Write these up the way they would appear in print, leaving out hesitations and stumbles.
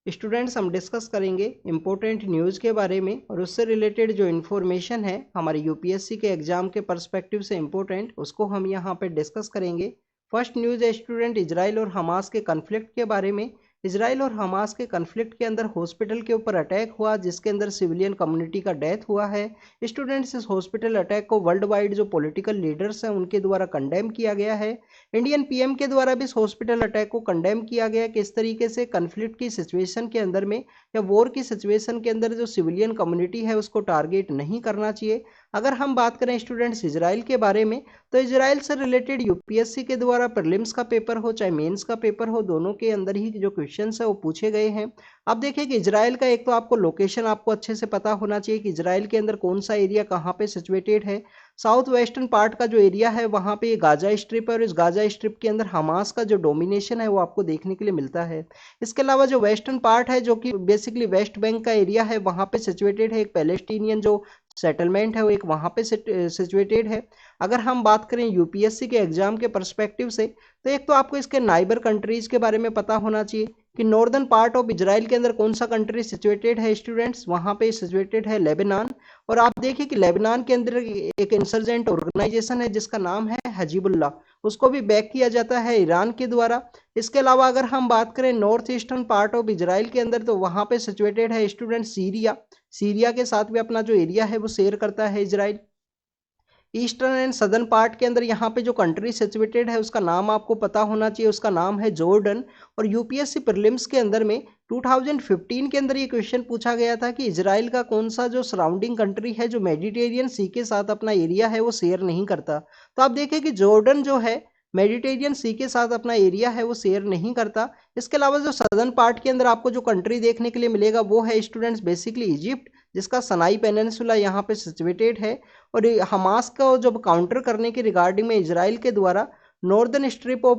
Students हम discuss करेंगे important news के बारे में और उससे रिलेटेड जो इन्फॉर्मेशन है हमारे यूपीएससी के एग्जाम के पर्सपेक्टिव से इम्पोर्टेंट उसको हम यहाँ पे डिस्कस करेंगे। फर्स्ट न्यूज़ है स्टूडेंट इजराइल और हमास के कन्फ्लिक्ट के बारे में। इजराइल और हमास के कन्फ्लिक्ट के अंदर हॉस्पिटल के ऊपर अटैक हुआ जिसके अंदर सिविलियन कम्युनिटी का डेथ हुआ है। स्टूडेंट्स इस हॉस्पिटल अटैक को वर्ल्ड वाइड जो पॉलिटिकल लीडर्स हैं उनके द्वारा कंडेम किया गया है। इंडियन पीएम के द्वारा भी इस हॉस्पिटल अटैक को कंडेम किया गया कि इस तरीके से कन्फ्लिक्ट की सिचुएशन के अंदर में या वॉर की सिचुएशन के अंदर जो सिविलियन कम्युनिटी है उसको टारगेट नहीं करना चाहिए। अगर हम बात करें स्टूडेंट्स इजराइल के बारे में तो इजराइल से रिलेटेड यूपीएससी के द्वारा प्रीलिम्स का पेपर हो चाहे मेंस का पेपर हो दोनों के अंदर ही जो क्वेश्चंस है वो पूछे गए हैं। अब देखिए कि इजराइल का एक तो आपको लोकेशन आपको अच्छे से पता होना चाहिए कि इजराइल के अंदर कौन सा एरिया कहाँ पे सिचुएटेड है। साउथ वेस्टर्न पार्ट का जो एरिया है वहाँ पे गाजा स्ट्रिप है और इस गाजा स्ट्रिप के अंदर हमास का जो डोमिनेशन है वो आपको देखने के लिए मिलता है। इसके अलावा जो वेस्टर्न पार्ट है जो कि बेसिकली वेस्ट बैंक का एरिया है वहाँ पे सिचुएटेड है एक पैलेस्टीनियन जो सेटलमेंट है वो एक वहाँ पे सिचुएटेड है। अगर हम बात करें यूपीएससी के एग्जाम के पर्सपेक्टिव से तो एक तो आपको इसके नाइबर कंट्रीज के बारे में पता होना चाहिए कि नॉर्दर्न पार्ट ऑफ इजराइल के अंदर कौन सा कंट्री सिचुएटेड है स्टूडेंट्स, वहाँ पे सिचुएटेड है लेबनान। और आप देखिए कि लेबनान के अंदर एक इंसर्जेंट ऑर्गेनाइजेशन है जिसका नाम है हजीबुल्लाह, उसको भी बैक किया जाता है ईरान के द्वारा। इसके अलावा अगर हम बात करें north eastern part of Israel के अंदर तो वहाँ पे सिचुएटेड है स्टूडेंट सीरिया। सीरिया के साथ भी अपना जो एरिया है वो शेयर करता है Israel. Eastern and southern part के अंदर यहाँ पे जो कंट्री सिचुएटेड है उसका नाम आपको पता होना चाहिए, उसका नाम है जॉर्डन। और यूपीएससी प्रीलिम्स के अंदर में 2015 के अंदर ये क्वेश्चन पूछा गया था कि इजराइल का कौन सा जो सराउंडिंग कंट्री है जो मेडिटेरियन सी के साथ अपना एरिया है वो शेयर नहीं करता। तो आप देखिए कि जॉर्डन जो है मेडिटेरियन सी के साथ अपना एरिया है वो शेयर नहीं करता। इसके अलावा जो सदर्न पार्ट के अंदर आपको जो कंट्री देखने के लिए मिलेगा वो है स्टूडेंट्स बेसिकली इजिप्ट, जिसका सनाई पेनिनसुला यहाँ पे सिचुएटेड है। और हमास को जब काउंटर करने के रिगार्डिंग में इजराइल के द्वारा नॉर्दर्न स्ट्रिप ऑफ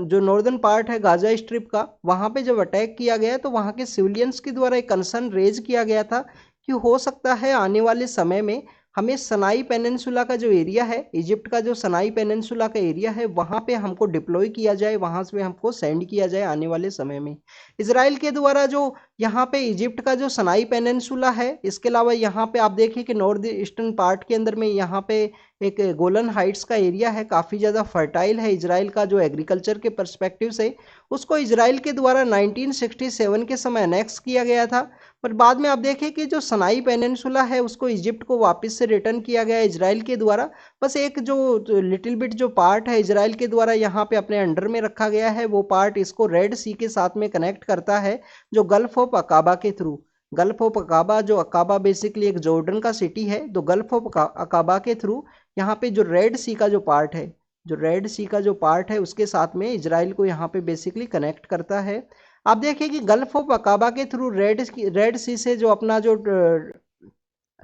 जो नॉर्दर्न पार्ट है गाजा स्ट्रिप का वहाँ पे जब अटैक किया गया तो वहाँ के सिविलियंस के द्वारा एक कंसर्न रेज किया गया था कि हो सकता है आने वाले समय में हमें सनाई पेनिनसुला का जो एरिया है इजिप्ट का जो सनाई पेनिनसुला का एरिया है वहाँ पे हमको डिप्लॉय किया जाए, वहाँ से हमको सेंड किया जाए आने वाले समय में। इसराइल के द्वारा जो यहाँ पे इजिप्ट का जो सनाई पेनिनसुला है, इसके अलावा यहाँ पे आप देखिए कि नॉर्थ ईस्टर्न पार्ट के अंदर में यहाँ पे एक गोलन हाइट्स का एरिया है काफ़ी ज़्यादा फर्टाइल है इजराइल का जो एग्रीकल्चर के पर्सपेक्टिव से, उसको इजराइल के द्वारा 1967 के समय अनेक्स किया गया था। पर बाद में आप देखें कि जो सनाई पेनिनसुला है उसको इजिप्ट को वापस से रिटर्न किया गया इजराइल के द्वारा। बस एक जो लिटिल बिट जो पार्ट है इजराइल के द्वारा यहाँ पे अपने अंडर में रखा गया है वो पार्ट इसको रेड सी के साथ में कनेक्ट करता है जो गल्फ ऑफ अकाबा के थ्रू। गल्फ ऑफ अकाबा जो अकाबा बेसिकली एक जॉर्डन का सिटी है तो गल्फ ऑफ अकाबा के थ्रू यहाँ पे जो रेड सी का जो पार्ट है, जो रेड सी का जो पार्ट है उसके साथ में इजराइल को यहाँ पे बेसिकली कनेक्ट करता है। आप देखिए कि गल्फ ऑफ अकाबा के थ्रू रेड सी से जो अपना जो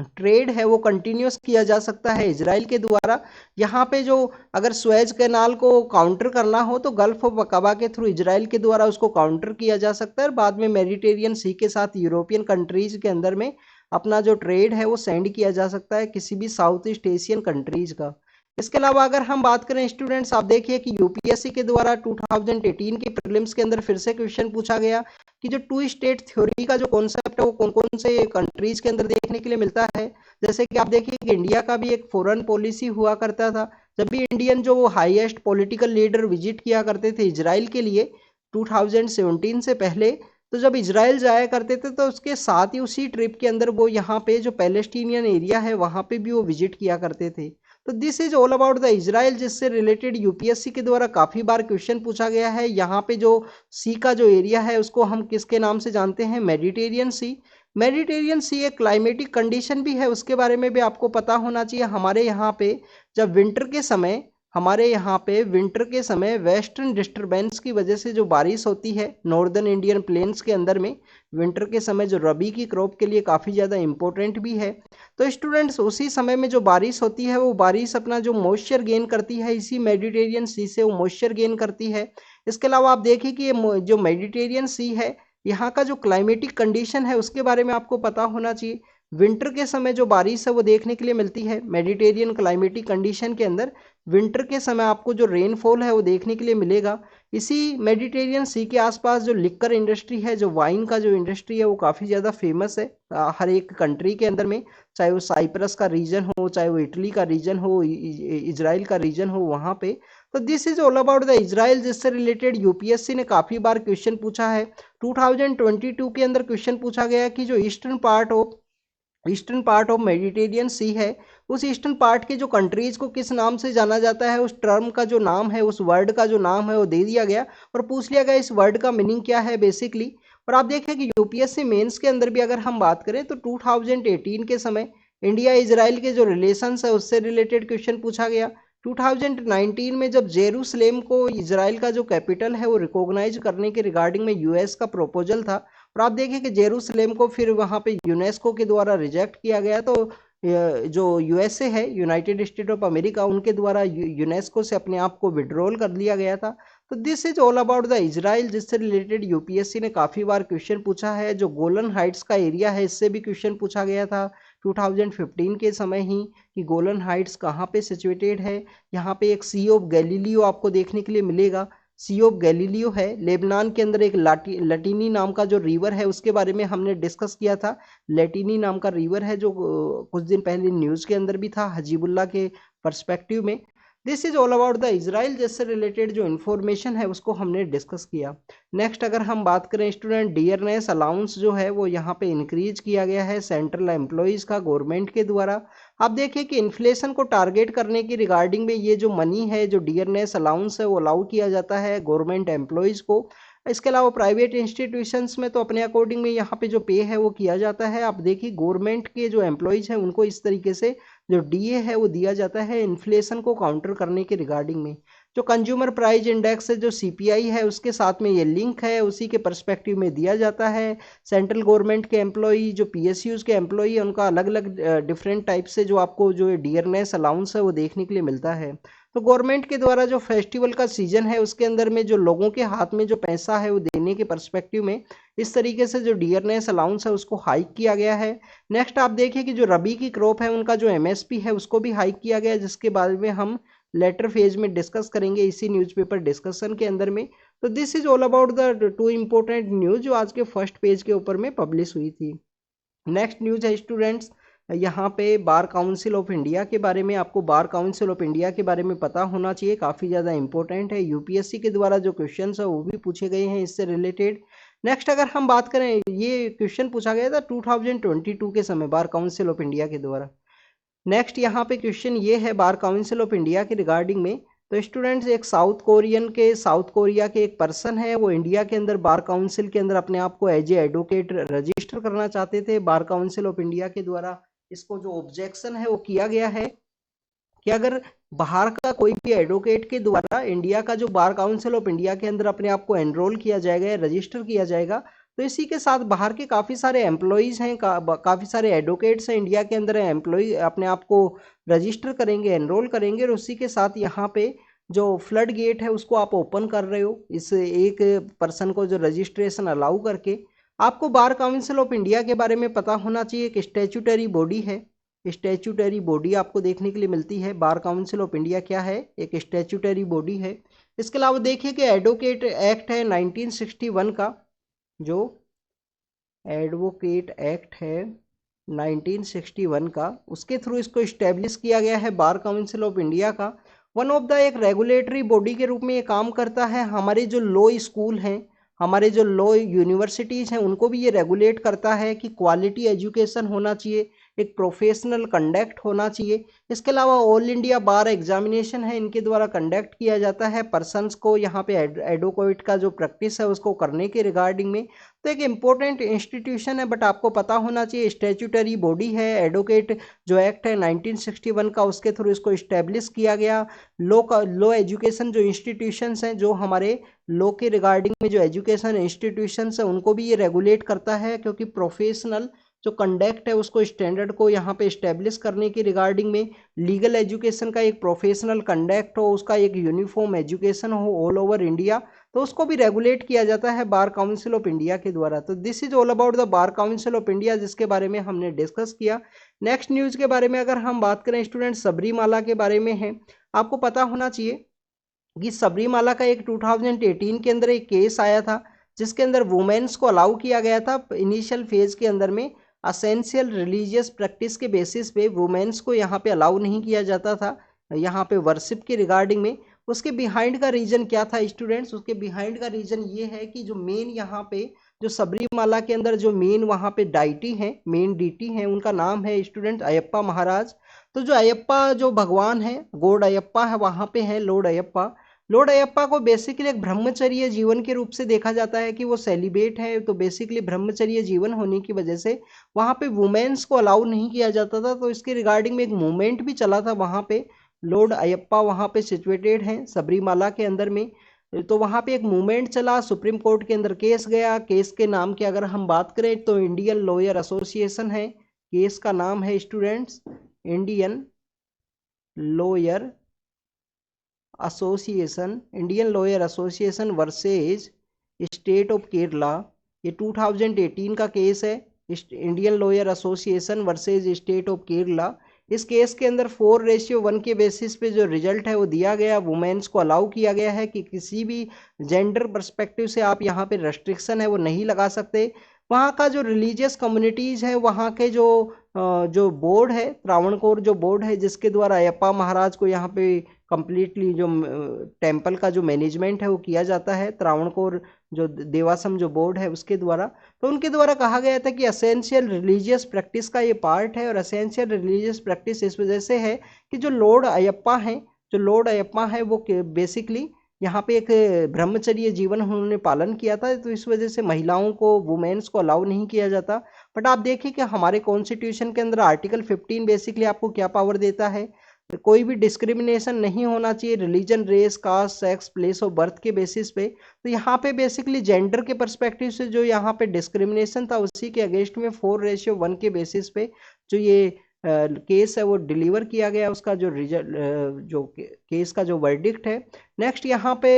ट्रेड है वो कंटिन्यूस किया जा सकता है इजराइल के द्वारा। यहाँ पे जो अगर स्वेज कैनाल को काउंटर करना हो तो गल्फ ऑफ अकाबा के थ्रू इजराइल के द्वारा उसको काउंटर किया जा सकता है और बाद में मेडिटेरियन सी के साथ यूरोपियन कंट्रीज के अंदर में अपना जो ट्रेड है वो सेंड किया जा सकता है किसी भी साउथ ईस्ट एशियन कंट्रीज का। इसके अलावा अगर हम बात करें स्टूडेंट्स आप देखिए कि यूपीएससी के द्वारा 2018 के प्रीलिम्स के अंदर फिर से क्वेश्चन पूछा गया कि जो टू स्टेट थ्योरी का जो कॉन्सेप्ट है वो कौन कौन से कंट्रीज के अंदर देखने के लिए मिलता है। जैसे कि आप देखिए कि इंडिया का भी एक फॉरेन पॉलिसी हुआ करता था जब भी इंडियन जो हाईएस्ट पॉलिटिकल लीडर विजिट किया करते थे इजराइल के लिए 2017 से पहले, तो जब इजराइल जाया करते थे तो उसके साथ ही उसी ट्रिप के अंदर वो यहाँ पे जो पैलेस्टीनियन एरिया है वहाँ पे भी वो विजिट किया करते थे। तो this is all about the Israel जिससे रिलेटेड यूपीएससी के द्वारा काफ़ी बार क्वेश्चन पूछा गया है। यहाँ पे जो सी का जो एरिया है उसको हम किसके नाम से जानते हैं, मेडिटेरियन सी। मेडिटेरियन सी एक क्लाइमेटिक कंडीशन भी है उसके बारे में भी आपको पता होना चाहिए। हमारे यहाँ पे जब विंटर के समय वेस्टर्न डिस्टरबेंस की वजह से जो बारिश होती है नॉर्दर्न इंडियन प्लेन्स के अंदर में विंटर के समय जो रबी की क्रॉप के लिए काफ़ी ज़्यादा इंपॉर्टेंट भी है। तो स्टूडेंट्स उसी समय में जो बारिश होती है वो बारिश अपना जो मॉइस्चर गेन करती है इसी मेडिटेरियन सी से वो मॉइस्चर गेन करती है। इसके अलावा आप देखिए कि ये जो मेडिटेरियन सी है यहाँ का जो क्लाइमेटिक कंडीशन है उसके बारे में आपको पता होना चाहिए। विंटर के समय जो बारिश है वो देखने के लिए मिलती है मेडिटेरियन क्लाइमेटिक कंडीशन के अंदर। विंटर के समय आपको जो रेनफॉल है वो देखने के लिए मिलेगा। इसी मेडिटेरियन सी के आसपास जो लिक्कर इंडस्ट्री है, जो वाइन का जो इंडस्ट्री है, वो काफ़ी ज़्यादा फेमस है हर एक कंट्री के अंदर में, चाहे वो साइप्रस का रीजन हो, चाहे वो इटली का रीजन हो, इजराइल का रीजन हो, वहाँ पे। तो this is all about the Israel, जिससे रिलेटेड यूपीएससी ने काफ़ी बार क्वेश्चन पूछा है। 2022 के अंदर क्वेश्चन पूछा गया कि जो ईस्टर्न पार्ट ऑफ मेडिटेरियन सी है, उस ईस्टर्न पार्ट के जो कंट्रीज को किस नाम से जाना जाता है, उस टर्म का जो नाम है, उस वर्ड का जो नाम है वो दे दिया गया और पूछ लिया गया इस वर्ड का मीनिंग क्या है बेसिकली। और आप देखें कि यूपीएससी मेंस के अंदर भी अगर हम बात करें तो 2018 के समय इंडिया इजराइल के जो रिलेशंस है उससे रिलेटेड क्वेश्चन पूछा गया। 2019 में जब जेरूसलेम को इजराइल का जो कैपिटल है वो रिकॉग्नाइज करने के रिगार्डिंग में यूएस का प्रपोजल था, और आप देखिए कि जेरूसलेम को फिर वहाँ पे यूनेस्को के द्वारा रिजेक्ट किया गया, तो जो यूएसए है, यूनाइटेड स्टेट ऑफ अमेरिका, उनके द्वारा यूनेस्को से अपने आप को विड्रॉल कर लिया गया था। तो this is all about the Israel, जिससे रिलेटेड यूपीएससी ने काफ़ी बार क्वेश्चन पूछा है। जो गोलन हाइट्स का एरिया है, इससे भी क्वेश्चन पूछा गया था 2015 के समय ही कि गोलन हाइट्स कहाँ पे सिचुएटेड है। यहाँ पे एक सी ऑफ गैलीलियो आपको देखने के लिए मिलेगा। सी ऑफ गैलीलियो है लेबनान के अंदर, एक लटीनी नाम का जो रिवर है उसके बारे में हमने डिस्कस किया था। लटीनी नाम का रिवर है जो कुछ दिन पहले न्यूज़ के अंदर भी था हजीबुल्ला के पर्सपेक्टिव में। This is all about the Israel, जिससे रिलेटेड जो इन्फॉर्मेशन है उसको हमने डिस्कस किया। नेक्स्ट अगर हम बात करें स्टूडेंट, डियरनेस अलाउंस जो है वो यहाँ पे इंक्रीज किया गया है सेंट्रल एम्प्लॉयज का गवर्नमेंट के द्वारा। आप देखिए कि इन्फ्लेशन को टारगेट करने की रिगार्डिंग में ये जो मनी है, जो डियरनेस अलाउंस है, वो अलाउ किया जाता है गवर्नमेंट एम्प्लॉयज़ को। इसके अलावा प्राइवेट इंस्टीट्यूशंस में तो अपने अकॉर्डिंग में यहाँ पे जो पे है वो किया जाता है। आप देखिए गवर्नमेंट के जो एम्प्लॉयज़ हैं उनको इस तरीके से जो डीए है वो दिया जाता है इन्फ्लेशन को काउंटर करने के रिगार्डिंग में। जो कंज्यूमर प्राइस इंडेक्स है, जो सीपीआई है, उसके साथ में ये लिंक है, उसी के पर्सपेक्टिव में दिया जाता है। सेंट्रल गवर्नमेंट के एम्प्लॉई, जो पीएसयूज के एम्प्लॉई है, उनका अलग अलग डिफरेंट टाइप से जो आपको जो डियरनेस अलाउंस है वो देखने के लिए मिलता है। तो गवर्नमेंट के द्वारा जो फेस्टिवल का सीजन है उसके अंदर में जो लोगों के हाथ में जो पैसा है वो देने के पर्सपेक्टिव में इस तरीके से जो डियरनेस अलाउंस है उसको हाइक किया गया है। नेक्स्ट आप देखिए कि जो रबी की क्रॉप है उनका जो एमएसपी है उसको भी हाइक किया गया है, जिसके बारे में हम लेटर फेज में डिस्कस करेंगे इसी न्यूज़पेपर डिस्कशन के अंदर में। तो this is all about the two important news जो आज के फर्स्ट पेज के ऊपर में पब्लिश हुई थी। नेक्स्ट न्यूज़ है स्टूडेंट्स, यहाँ पे बार काउंसिल ऑफ इंडिया के बारे में। आपको बार काउंसिल ऑफ इंडिया के बारे में पता होना चाहिए, काफ़ी ज़्यादा इंपॉर्टेंट है। यूपीएससी के द्वारा जो क्वेश्चन है वो भी पूछे गए हैं इससे रिलेटेड। नेक्स्ट अगर हम बात करें, ये क्वेश्चन पूछा गया था 2022 के समय बार काउंसिल ऑफ इंडिया के द्वारा। नेक्स्ट यहाँ पे क्वेश्चन ये है बार काउंसिल ऑफ इंडिया के रिगार्डिंग में। तो स्टूडेंट्स, एक साउथ कोरिया के एक पर्सन है, वो इंडिया के अंदर बार काउंसिल के अंदर अपने आप को एज ए एडवोकेट रजिस्टर करना चाहते थे। बार काउंसिल ऑफ इंडिया के द्वारा इसको जो ऑब्जेक्शन है वो किया गया है कि अगर बाहर का कोई भी एडवोकेट के द्वारा इंडिया का जो बार काउंसिल ऑफ इंडिया के अंदर अपने आप को एनरोल किया जाएगा या रजिस्टर किया जाएगा, तो इसी के साथ बाहर के काफ़ी सारे एम्प्लॉयज़ हैं, काफ़ी सारे एडवोकेट्स हैं इंडिया के अंदर, एम्प्लॉय अपने आप को रजिस्टर करेंगे, एनरोल करेंगे, और उसी के साथ यहाँ पे जो फ्लड गेट है उसको आप ओपन कर रहे हो इस एक पर्सन को जो रजिस्ट्रेशन अलाउ करके। आपको बार काउंसिल ऑफ इंडिया के बारे में पता होना चाहिए, एक स्टैट्यूटरी बॉडी है। स्टैट्यूटरी बॉडी आपको देखने के लिए मिलती है। बार काउंसिल ऑफ इंडिया क्या है? एक स्टैट्यूटरी बॉडी है। इसके अलावा देखिए कि एडवोकेट एक्ट है 1961 का, जो एडवोकेट एक्ट है 1961 का, उसके थ्रू इसको इस्टेब्लिश किया गया है बार काउंसिल ऑफ इंडिया का। वन ऑफ द एक रेगुलेटरी बॉडी के रूप में ये काम करता है। हमारे जो लॉ स्कूल हैं, हमारे जो लॉ यूनिवर्सिटीज़ हैं, उनको भी ये रेगुलेट करता है कि क्वालिटी एजुकेशन होना चाहिए, एक प्रोफेशनल कंडक्ट होना चाहिए। इसके अलावा ऑल इंडिया बार एग्जामिनेशन है, इनके द्वारा कंडक्ट किया जाता है पर्सनस को यहाँ पे एडवोकेट का जो प्रैक्टिस है उसको करने के रिगार्डिंग में। तो एक इम्पोर्टेंट इंस्टीट्यूशन है, बट आपको पता होना चाहिए स्टैट्यूटरी बॉडी है। एडवोकेट जो एक्ट है 1961 का, उसके थ्रू इसको इस्टेब्लिश किया गया। लॉ एजुकेशन जो इंस्टीट्यूशंस हैं, जो हमारे लॉ के रिगार्डिंग में जो एजुकेशन इंस्टीट्यूशंस हैं, उनको भी ये रेगुलेट करता है, क्योंकि प्रोफेशनल जो कंडक्ट है उसको स्टैंडर्ड को यहाँ पे इस्टेब्लिश करने की रिगार्डिंग में, लीगल एजुकेशन का एक प्रोफेशनल कंडक्ट हो, उसका एक यूनिफॉर्म एजुकेशन हो ऑल ओवर इंडिया, तो उसको भी रेगुलेट किया जाता है बार काउंसिल ऑफ इंडिया के द्वारा। तो this is all about the bar council of India, जिसके बारे में हमने डिस्कस किया। नेक्स्ट न्यूज़ के बारे में अगर हम बात करें स्टूडेंट, सबरीमाला के बारे में है। आपको पता होना चाहिए कि सबरीमाला का एक 2018 के अंदर एक केस आया था जिसके अंदर वुमेन्स को अलाउ किया गया था इनिशियल फेज के अंदर में असेंशियल रिलीजियस प्रैक्टिस के बेसिस पे वुमेन्स को यहाँ पे अलाउ नहीं किया जाता था यहाँ पे वर्शिप के रिगार्डिंग में। उसके बिहाइंड का रीजन क्या था स्टूडेंट्स? उसके बिहाइंड का रीजन ये है कि जो मेन यहाँ पे जो सबरीमाला के अंदर जो मेन वहाँ पे डाइटी हैं, मेन डीटी हैं, उनका नाम है स्टूडेंट अयप्पा महाराज। तो जो अयप्पा जो भगवान है, गॉड अयप्पा है, वहाँ पे है लॉर्ड अयप्पा। लॉर्ड अयप्पा को बेसिकली एक ब्रह्मचर्य जीवन के रूप से देखा जाता है कि वो सेलिब्रेट है, तो बेसिकली ब्रह्मचर्य जीवन होने की वजह से वहाँ पे वुमेन्स को अलाउ नहीं किया जाता था। तो इसके रिगार्डिंग में एक मूवमेंट भी चला था वहाँ पे। लॉर्ड अयप्पा वहाँ पे सिचुएटेड हैं सबरीमाला के अंदर में, तो वहाँ पे एक मूवमेंट चला, सुप्रीम कोर्ट के अंदर केस गया। केस के नाम की अगर हम बात करें तो इंडियन लॉयर एसोसिएशन है, केस का नाम है students Indian lawyer association, Indian lawyer association versus state of Kerala. ये 2018 का केस है, Indian lawyer association versus state of Kerala. इस केस के अंदर 4:1 के बेसिस पे जो रिजल्ट है वो दिया गया, वुमेन्स को अलाउ किया गया है कि किसी भी जेंडर पर्सपेक्टिव से आप यहाँ पे रेस्ट्रिक्शन है वो नहीं लगा सकते। वहाँ का जो रिलीजियस कम्युनिटीज़ है, वहाँ के जो बोर्ड है, त्रावणकोर जो बोर्ड है जिसके द्वारा अयप्पा महाराज को यहाँ पे कंप्लीटली जो टेंपल का जो मैनेजमेंट है वो किया जाता है, त्रावणकोर जो देवासम जो बोर्ड है उसके द्वारा। तो उनके द्वारा कहा गया था कि असेंशियल रिलीजियस प्रैक्टिस का ये पार्ट है, और असेंशियल रिलीजियस प्रैक्टिस इस वजह से है कि जो लॉर्ड अयप्पा हैं, जो लॉर्ड अयप्पा है वो बेसिकली यहाँ पे एक ब्रह्मचर्य जीवन उन्होंने पालन किया था, तो इस वजह से महिलाओं को, वुमेन्स को अलाउ नहीं किया जाता। बट आप देखिए कि हमारे कॉन्स्टिट्यूशन के अंदर आर्टिकल 15 बेसिकली आपको क्या पावर देता है, तो कोई भी डिस्क्रिमिनेशन नहीं होना चाहिए religion, race, caste, sex, place of birth के बेसिस पे। तो यहाँ पे बेसिकली जेंडर के पर्सपेक्टिव से जो यहाँ पे डिस्क्रिमिनेशन था उसी के अगेंस्ट में 4:1 के बेसिस पे जो ये केस है वो डिलीवर किया गया, उसका जो रिजल्ट, जो केस का जो वर्डिक्ट है। नेक्स्ट यहाँ पे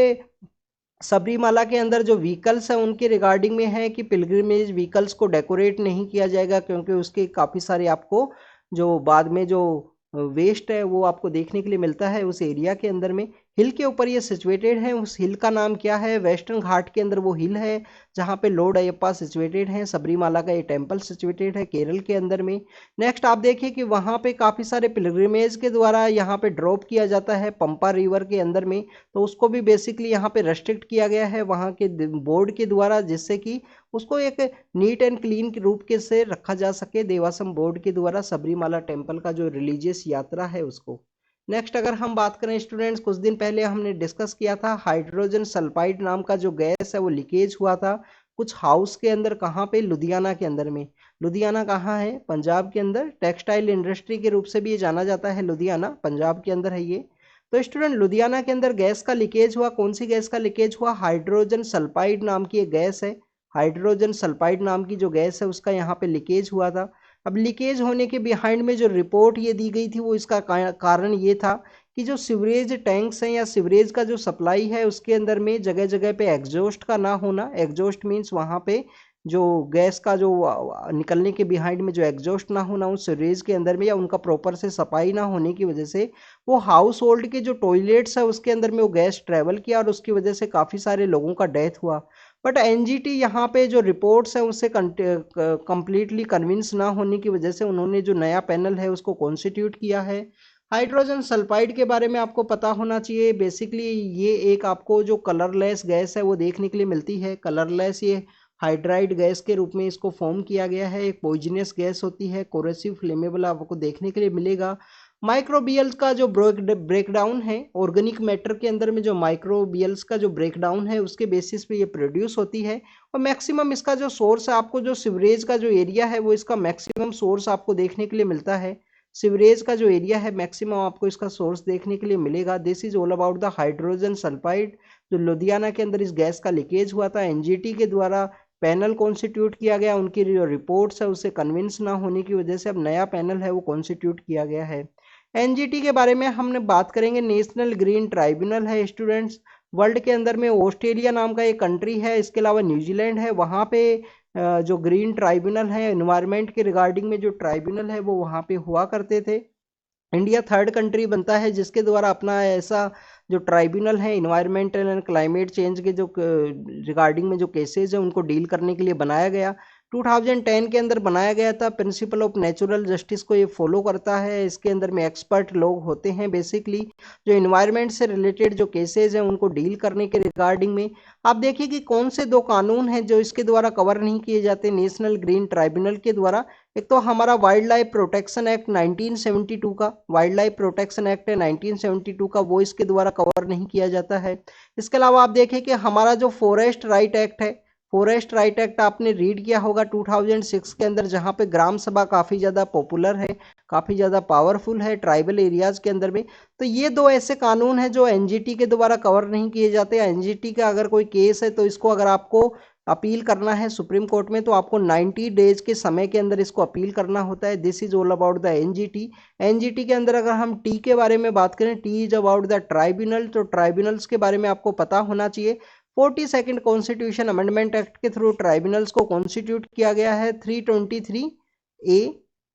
सबरीमाला के अंदर जो व्हीकल्स हैं उनके रिगार्डिंग में है कि पिलग्रिमेज व्हीकल्स को डेकोरेट नहीं किया जाएगा, क्योंकि उसके काफ़ी सारे आपको जो बाद में जो वेस्ट है वो आपको देखने के लिए मिलता है उस एरिया के अंदर में। हिल के ऊपर ये सिचुएटेड है, उस हिल का नाम क्या है? वेस्टर्न घाट के अंदर वो हिल है जहाँ पे लॉर्ड अयप्पा सिचुएटेड है, सबरीमाला का ये टेम्पल सिचुएटेड है केरल के अंदर में। नेक्स्ट आप देखिए कि वहाँ पे काफ़ी सारे पिलग्रिमेज के द्वारा यहाँ पे ड्रॉप किया जाता है पंपा रिवर के अंदर में, तो उसको भी बेसिकली यहाँ पे रेस्ट्रिक्ट किया गया है वहाँ के बोर्ड के द्वारा, जिससे कि उसको एक नीट एंड क्लीन के रूप के से रखा जा सके देवासम बोर्ड के द्वारा, सबरीमाला टेम्पल का जो रिलीजियस यात्रा है उसको। नेक्स्ट अगर हम बात करें स्टूडेंट्स, कुछ दिन पहले हमने डिस्कस किया था हाइड्रोजन सल्फाइड नाम का जो गैस है वो लीकेज हुआ था कुछ हाउस के अंदर, कहाँ पे? लुधियाना के अंदर में। लुधियाना कहाँ है? पंजाब के अंदर। टेक्सटाइल इंडस्ट्री के रूप से भी ये जाना जाता है, लुधियाना पंजाब के अंदर है ये। तो स्टूडेंट लुधियाना के अंदर गैस का लीकेज हुआ, कौन सी गैस का लीकेज हुआ? हाइड्रोजन सल्फाइड नाम की एक गैस है, हाइड्रोजन सल्फाइड नाम की जो गैस है उसका यहाँ पे लीकेज हुआ था। अब लीकेज होने के बिहाइंड में जो रिपोर्ट ये दी गई थी वो इसका कारण ये था कि जो सीवरेज टैंक्स हैं या सीवरेज का जो सप्लाई है उसके अंदर में जगह जगह पे एग्जॉस्ट का ना होना। एग्जॉस्ट मीन्स वहाँ पे जो गैस का जो निकलने के बिहाइंड में जो एग्जॉस्ट ना होना उस सीवरेज के अंदर में, या उनका प्रॉपर से सफाई ना होने की वजह से वो हाउस होल्ड के जो टॉयलेट्स है उसके अंदर में वो गैस ट्रेवल किया, और उसकी वजह से काफ़ी सारे लोगों का डेथ हुआ। बट एनजीटी यहाँ पे जो रिपोर्ट्स हैं उससे कंप्लीटली कन्विंस ना होने की वजह से उन्होंने जो नया पैनल है उसको कॉन्स्टिट्यूट किया है। हाइड्रोजन सल्फाइड के बारे में आपको पता होना चाहिए, बेसिकली ये एक आपको जो कलरलेस गैस है वो देखने के लिए मिलती है। कलरलेस ये हाइड्राइड गैस के रूप में इसको फॉर्म किया गया है, एक पॉइजनस गैस होती है, कोरेसिव फ्लेमेबल आपको देखने के लिए मिलेगा। माइक्रोबियल्स का जो ब्रेकडाउन है, ऑर्गेनिक मैटर के अंदर में जो माइक्रोबियल्स का जो ब्रेकडाउन है उसके बेसिस पे ये प्रोड्यूस होती है। और मैक्सिमम इसका जो सोर्स है, आपको जो सीवरेज का जो एरिया है वो इसका मैक्सिमम सोर्स आपको देखने के लिए मिलता है। सीवरेज का जो एरिया है मैक्सिमम आपको इसका सोर्स देखने के लिए मिलेगा। This is all about the hydrogen sulphide. जो लुधियाना के अंदर इस गैस का लीकेज हुआ था, एनजीटी के द्वारा पैनल कॉन्स्टिट्यूट किया गया, उनकी जो रिपोर्ट्स है उससे कन्विंस ना होने की वजह से अब नया पैनल है वो कॉन्स्टिट्यूट किया गया है। एनजीटी के बारे में हमने बात करेंगे, नेशनल ग्रीन ट्राइब्यूनल है स्टूडेंट्स। वर्ल्ड के अंदर में ऑस्ट्रेलिया नाम का एक कंट्री है, इसके अलावा न्यूजीलैंड है, वहाँ पे जो ग्रीन ट्राइब्यूनल है, एनवायरनमेंट के रिगार्डिंग में जो ट्राइब्यूनल है वो वहाँ पे हुआ करते थे। इंडिया थर्ड कंट्री बनता है जिसके द्वारा अपना ऐसा जो ट्राइब्यूनल है इन्वायरमेंटल एंड क्लाइमेट चेंज के जो रिगार्डिंग में जो केसेज है उनको डील करने के लिए बनाया गया। 2010 के अंदर बनाया गया था। प्रिंसिपल ऑफ नेचुरल जस्टिस को ये फॉलो करता है। इसके अंदर में एक्सपर्ट लोग होते हैं बेसिकली जो इन्वायरमेंट से रिलेटेड जो केसेज हैं उनको डील करने के रिगार्डिंग में। आप देखिए कि कौन से दो कानून हैं जो इसके द्वारा कवर नहीं किए जाते नेशनल ग्रीन ट्राइब्यूनल के द्वारा। एक तो हमारा वाइल्ड लाइफ प्रोटेक्शन एक्ट 1972 का, वाइल्ड लाइफ प्रोटेक्शन एक्ट है 1972 का, वो इसके द्वारा कवर नहीं किया जाता है। इसके अलावा आप देखें कि हमारा जो फॉरेस्ट राइट एक्ट है, फॉरेस्ट राइट एक्ट आपने रीड किया होगा 2006 के अंदर, जहां पे ग्राम सभा काफ़ी ज़्यादा पॉपुलर है, काफ़ी ज़्यादा पावरफुल है ट्राइबल एरियाज़ के अंदर में। तो ये दो ऐसे कानून हैं जो एनजीटी के द्वारा कवर नहीं किए जाते। एनजीटी का अगर कोई केस है तो इसको अगर आपको अपील करना है सुप्रीम कोर्ट में तो आपको 90 डेज के समय के अंदर इसको अपील करना होता है। This is all about the NGT. NGT के अंदर अगर हम टी के बारे में बात करें, T is about the tribunal, तो ट्राइब्यूनल्स के बारे में आपको पता होना चाहिए। 42nd कॉन्स्टिट्यूशन अमेंडमेंट एक्ट के थ्रू ट्राइब्यूनल्स को कॉन्स्टिट्यूट किया गया है। 323A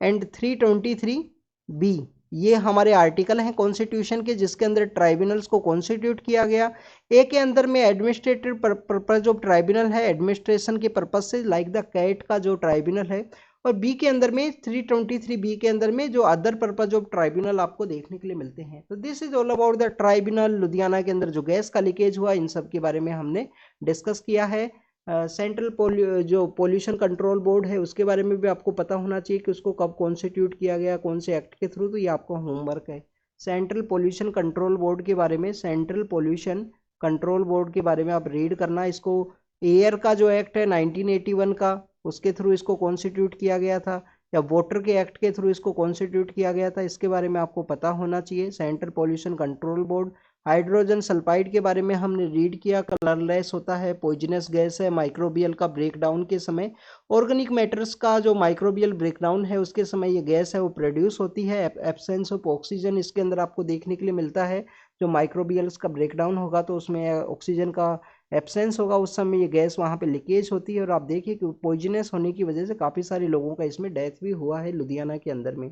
एंड 323B ये हमारे आर्टिकल हैं कॉन्स्टिट्यूशन के जिसके अंदर ट्राइब्यूनल्स को कॉन्स्टिट्यूट किया गया। ए के अंदर में एडमिनिस्ट्रेटिव पर्पज ऑफ ट्राइब्यूनल है, एडमिनिस्ट्रेशन के पर्पज से, लाइक द कैट का जो ट्राइब्यूनल है। और बी के अंदर में 323B के अंदर में जो अदर पर्पज ऑफ ट्राइब्यूनल आपको देखने के लिए मिलते हैं। तो this is all about the tribunal. Ludhiana के अंदर जो गैस का लीकेज हुआ इन सब के बारे में हमने डिस्कस किया है। सेंट्रल जो पोल्यूशन कंट्रोल बोर्ड है उसके बारे में भी आपको पता होना चाहिए कि उसको कब कॉन्स्टिट्यूट किया गया, कौन से एक्ट के थ्रू, तो ये आपका होमवर्क है। सेंट्रल पोल्यूशन कंट्रोल बोर्ड के बारे में, सेंट्रल पोल्यूशन कंट्रोल बोर्ड के बारे में आप रीड करना। इसको एयर का जो एक्ट है 1981 का, उसके थ्रू इसको कॉन्स्टिट्यूट किया गया था, या वाटर के एक्ट के थ्रू इसको कॉन्स्टिट्यूट किया गया था, इसके बारे में आपको पता होना चाहिए। Central pollution control board. Hydrogen sulphide के बारे में हमने रीड किया, कलरलेस होता है, पॉइजनस गैस है, माइक्रोबियल का ब्रेकडाउन के समय, ऑर्गेनिक मैटर्स का जो माइक्रोबियल ब्रेकडाउन है उसके समय ये गैस है वो प्रोड्यूस होती है। एब्सेंस ऑफ ऑक्सीजन इसके अंदर आपको देखने के लिए मिलता है। जो माइक्रोबियल्स का ब्रेकडाउन होगा तो उसमें ऑक्सीजन का एब्सेंस होगा, उस समय ये गैस वहाँ पे लीकेज होती है। और आप देखिए कि पॉइजनस होने की वजह से काफ़ी सारे लोगों का इसमें डेथ भी हुआ है लुधियाना के अंदर में।